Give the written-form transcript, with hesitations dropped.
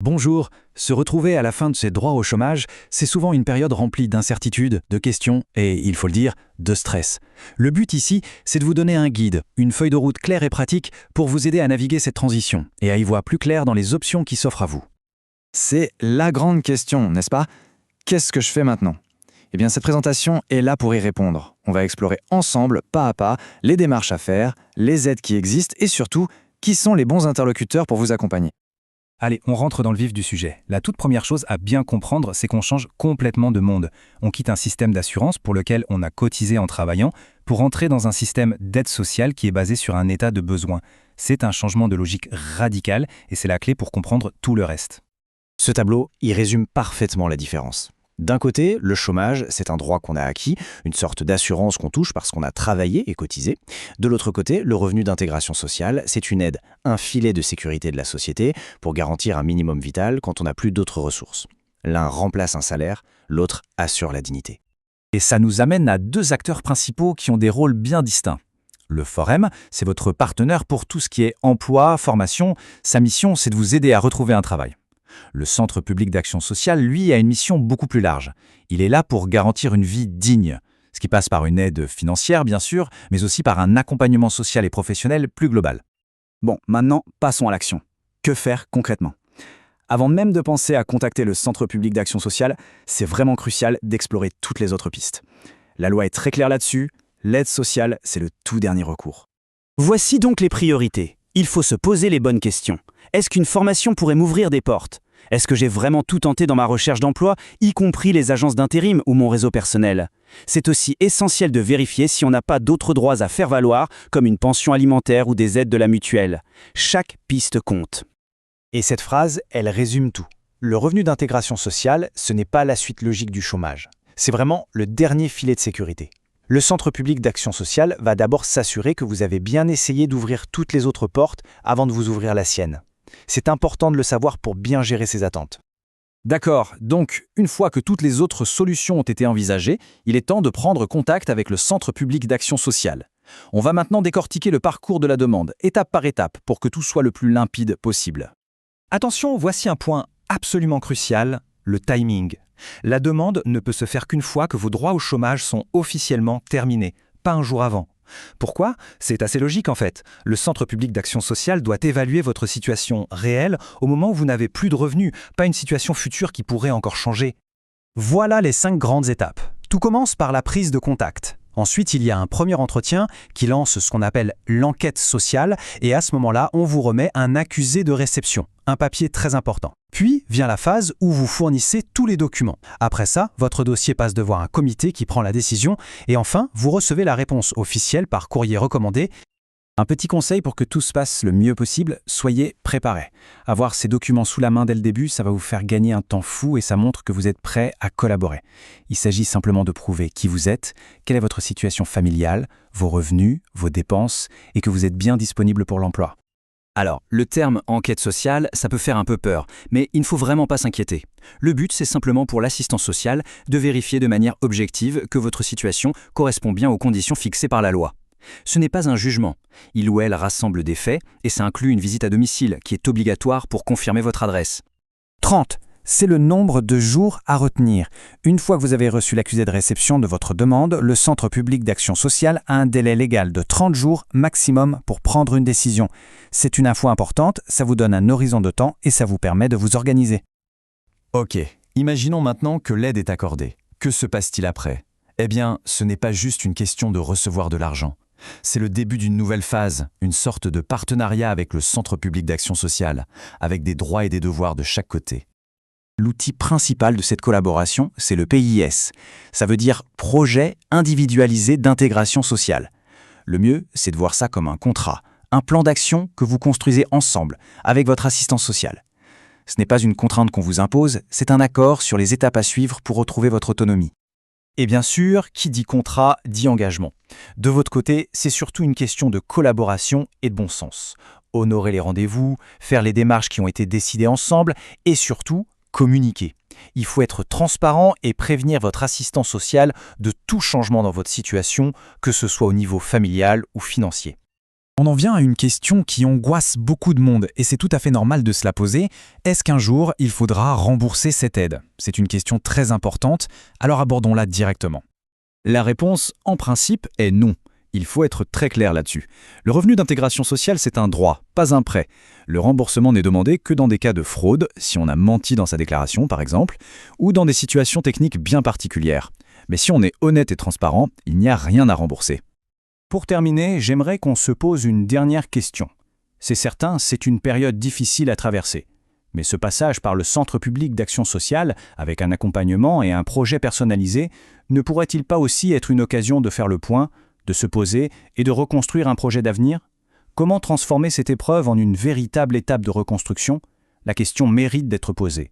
Bonjour, se retrouver à la fin de ses droits au chômage, c'est souvent une période remplie d'incertitudes, de questions et, il faut le dire, de stress. Le but ici, c'est de vous donner un guide, une feuille de route claire et pratique pour vous aider à naviguer cette transition et à y voir plus clair dans les options qui s'offrent à vous. C'est la grande question, n'est-ce pas? Qu'est-ce que je fais maintenant? Eh bien, cette présentation est là pour y répondre. On va explorer ensemble, pas à pas, les démarches à faire, les aides qui existent et surtout, qui sont les bons interlocuteurs pour vous accompagner. Allez, on rentre dans le vif du sujet. La toute première chose à bien comprendre, c'est qu'on change complètement de monde. On quitte un système d'assurance pour lequel on a cotisé en travaillant pour entrer dans un système d'aide sociale qui est basé sur un état de besoin. C'est un changement de logique radical et c'est la clé pour comprendre tout le reste. Ce tableau, il résume parfaitement la différence. D'un côté, le chômage, c'est un droit qu'on a acquis, une sorte d'assurance qu'on touche parce qu'on a travaillé et cotisé. De l'autre côté, le revenu d'intégration sociale, c'est une aide, un filet de sécurité de la société pour garantir un minimum vital quand on n'a plus d'autres ressources. L'un remplace un salaire, l'autre assure la dignité. Et ça nous amène à deux acteurs principaux qui ont des rôles bien distincts. Le Forum, c'est votre partenaire pour tout ce qui est emploi, formation. Sa mission, c'est de vous aider à retrouver un travail. Le Centre public d'action sociale, lui, a une mission beaucoup plus large. Il est là pour garantir une vie digne, ce qui passe par une aide financière, bien sûr, mais aussi par un accompagnement social et professionnel plus global. Bon, maintenant, passons à l'action. Que faire concrètement? Avant même de penser à contacter le Centre public d'action sociale, c'est vraiment crucial d'explorer toutes les autres pistes. La loi est très claire là-dessus, l'aide sociale, c'est le tout dernier recours. Voici donc les priorités. Il faut se poser les bonnes questions. Est-ce qu'une formation pourrait m'ouvrir des portes? Est-ce que j'ai vraiment tout tenté dans ma recherche d'emploi, y compris les agences d'intérim ou mon réseau personnel? C'est aussi essentiel de vérifier si on n'a pas d'autres droits à faire valoir, comme une pension alimentaire ou des aides de la mutuelle. Chaque piste compte. Et cette phrase, elle résume tout. Le revenu d'intégration sociale, ce n'est pas la suite logique du chômage. C'est vraiment le dernier filet de sécurité. Le Centre public d'action sociale va d'abord s'assurer que vous avez bien essayé d'ouvrir toutes les autres portes avant de vous ouvrir la sienne. C'est important de le savoir pour bien gérer ses attentes. D'accord, donc une fois que toutes les autres solutions ont été envisagées, il est temps de prendre contact avec le Centre public d'action sociale. On va maintenant décortiquer le parcours de la demande, étape par étape, pour que tout soit le plus limpide possible. Attention, voici un point absolument crucial, le timing. La demande ne peut se faire qu'une fois que vos droits au chômage sont officiellement terminés, pas un jour avant. Pourquoi? C'est assez logique en fait. Le Centre public d'action sociale doit évaluer votre situation réelle au moment où vous n'avez plus de revenus, pas une situation future qui pourrait encore changer. Voilà les 5 grandes étapes. Tout commence par la prise de contact. Ensuite, il y a un premier entretien qui lance ce qu'on appelle l'enquête sociale et à ce moment-là, on vous remet un accusé de réception, un papier très important. Puis vient la phase où vous fournissez tous les documents. Après ça, votre dossier passe devant un comité qui prend la décision et enfin, vous recevez la réponse officielle par courrier recommandé. Un petit conseil pour que tout se passe le mieux possible, soyez préparés. Avoir ces documents sous la main dès le début, ça va vous faire gagner un temps fou et ça montre que vous êtes prêt à collaborer. Il s'agit simplement de prouver qui vous êtes, quelle est votre situation familiale, vos revenus, vos dépenses et que vous êtes bien disponible pour l'emploi. Alors, le terme enquête sociale, ça peut faire un peu peur, mais il ne faut vraiment pas s'inquiéter. Le but, c'est simplement pour l'assistance sociale de vérifier de manière objective que votre situation correspond bien aux conditions fixées par la loi. Ce n'est pas un jugement. Il ou elle rassemble des faits et ça inclut une visite à domicile qui est obligatoire pour confirmer votre adresse. 30. C'est le nombre de jours à retenir. Une fois que vous avez reçu l'accusé de réception de votre demande, le Centre public d'action sociale a un délai légal de 30 jours maximum pour prendre une décision. C'est une info importante, ça vous donne un horizon de temps et ça vous permet de vous organiser. Ok, imaginons maintenant que l'aide est accordée. Que se passe-t-il après? Eh bien, ce n'est pas juste une question de recevoir de l'argent. C'est le début d'une nouvelle phase, une sorte de partenariat avec le Centre public d'action sociale, avec des droits et des devoirs de chaque côté. L'outil principal de cette collaboration, c'est le PIS. Ça veut dire Projet individualisé d'intégration sociale. Le mieux, c'est de voir ça comme un contrat, un plan d'action que vous construisez ensemble, avec votre assistance sociale. Ce n'est pas une contrainte qu'on vous impose, c'est un accord sur les étapes à suivre pour retrouver votre autonomie. Et bien sûr, qui dit contrat, dit engagement. De votre côté, c'est surtout une question de collaboration et de bon sens. Honorer les rendez-vous, faire les démarches qui ont été décidées ensemble et surtout, communiquer. Il faut être transparent et prévenir votre assistant social de tout changement dans votre situation, que ce soit au niveau familial ou financier. On en vient à une question qui angoisse beaucoup de monde, et c'est tout à fait normal de se la poser. Est-ce qu'un jour, il faudra rembourser cette aide? C'est une question très importante, alors abordons-la directement. La réponse, en principe, est non. Il faut être très clair là-dessus. Le revenu d'intégration sociale, c'est un droit, pas un prêt. Le remboursement n'est demandé que dans des cas de fraude, si on a menti dans sa déclaration par exemple, ou dans des situations techniques bien particulières. Mais si on est honnête et transparent, il n'y a rien à rembourser. Pour terminer, j'aimerais qu'on se pose une dernière question. C'est certain, c'est une période difficile à traverser. Mais ce passage par le Centre public d'action sociale, avec un accompagnement et un projet personnalisé, ne pourrait-il pas aussi être une occasion de faire le point, de se poser et de reconstruire un projet d'avenir? Comment transformer cette épreuve en une véritable étape de reconstruction? La question mérite d'être posée.